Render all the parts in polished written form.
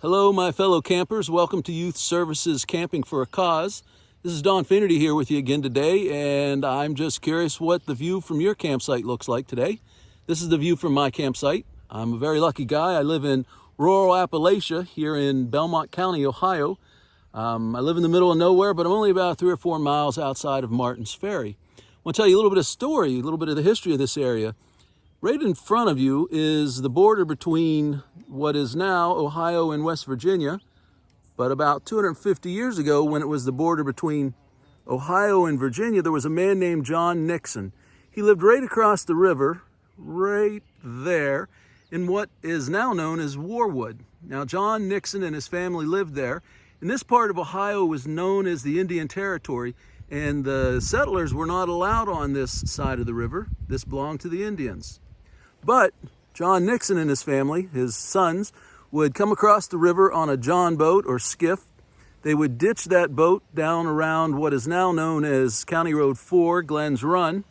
Hello, my fellow campers. Welcome to Youth Services Camping for a Cause. This is Don Finnerty here with you again today, and I'm just curious what the view from your campsite looks like today. This is the view from my campsite. I'm a very lucky guy. I live in rural Appalachia here in Belmont County, Ohio. I live in the middle of nowhere, but I'm only about 3 or 4 miles outside of Martins Ferry. I want to tell you a little bit of story, a little bit of the history of this area. Right in front of you is the border between what is now Ohio and West Virginia, but about 250 years ago, when it was the border between Ohio and Virginia, there was a man named John Nixon. He lived right across the river, right there, in what is now known as Warwood. Now, John Nixon and his family lived there, and this part of Ohio was known as the Indian Territory, and the settlers were not allowed on this side of the river. This belonged to the Indians. But John Nixon and his family, his sons, would come across the river on a john boat or skiff. They would ditch that boat down around what is now known as County Road 4, Glenn's Run,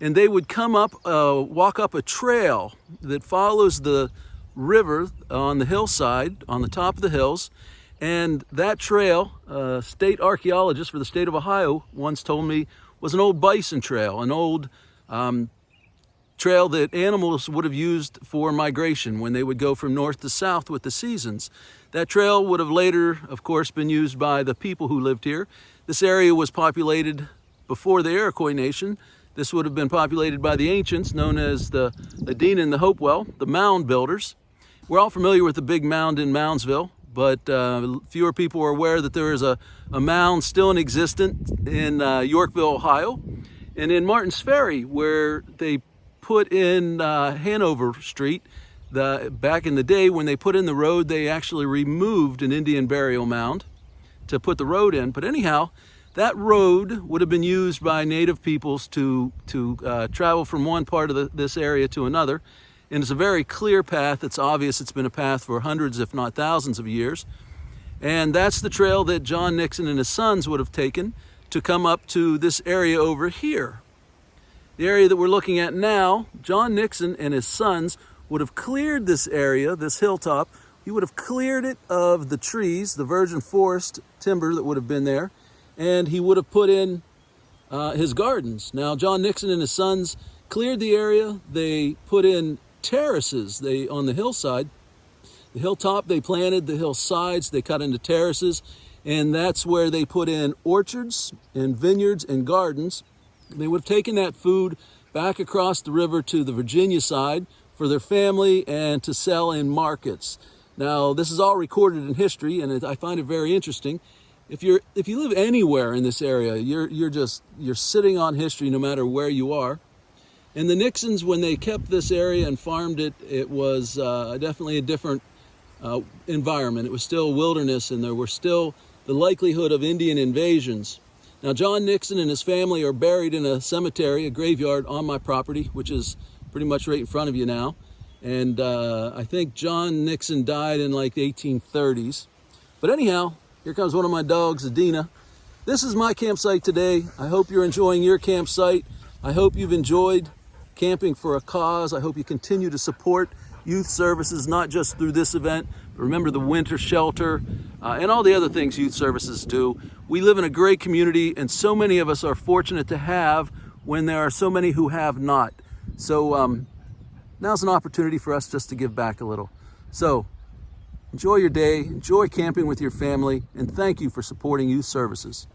and they would come up, walk up a trail that follows the river on the hillside, on the top of the hills. And that trail, state archaeologist for the state of Ohio once told me, was an old bison trail, an old trail that animals would have used for migration when they would go from north to south with the seasons. That trail would have later, of course, been used by the people who lived here. This area was populated before the Iroquois Nation. This would have been populated by the ancients, known as the Adena and the Hopewell, the mound builders. We're all familiar with the big mound in Moundsville, but fewer people are aware that there is a mound still in existence in Yorkville, Ohio, and in Martins Ferry, where they put in Hanover Street. Back in the day when they put in the road, they actually removed an Indian burial mound to put the road in. But anyhow, that road would have been used by native peoples to travel from one part of this area to another. And it's a very clear path. It's obvious it's been a path for hundreds, if not thousands of years. And that's the trail that John Nixon and his sons would have taken to come up to this area over here. The area that we're looking at now, John Nixon and his sons would have cleared this area, this hilltop. He would have cleared it of the trees, the virgin forest timber that would have been there, and he would have put in his gardens. Now, John Nixon and his sons cleared the area. They put in terraces on the hillside. The hilltop they planted, the hillsides they cut into terraces, and that's where they put in orchards and vineyards and gardens. They would have taken that food back across the river to the Virginia side for their family and to sell in markets. Now, this is all recorded in history, and I find it very interesting. If you live anywhere in this area, you're sitting on history no matter where you are. And the Nixons, when they kept this area and farmed it, it was definitely a different environment. It was still wilderness, and there were still the likelihood of Indian invasions. Now, John Nixon and his family are buried in a cemetery, a graveyard on my property, which is pretty much right in front of you now. And I think John Nixon died in like the 1830s. But anyhow, here comes one of my dogs, Adena. This is my campsite today. I hope you're enjoying your campsite. I hope you've enjoyed Camping for a Cause. I hope you continue to support youth services, not just through this event, but remember the winter shelter and all the other things youth services do. We live in a great community, and so many of us are fortunate to have when there are so many who have not. So now's an opportunity for us just to give back a little. So enjoy your day, enjoy camping with your family, and thank you for supporting youth services.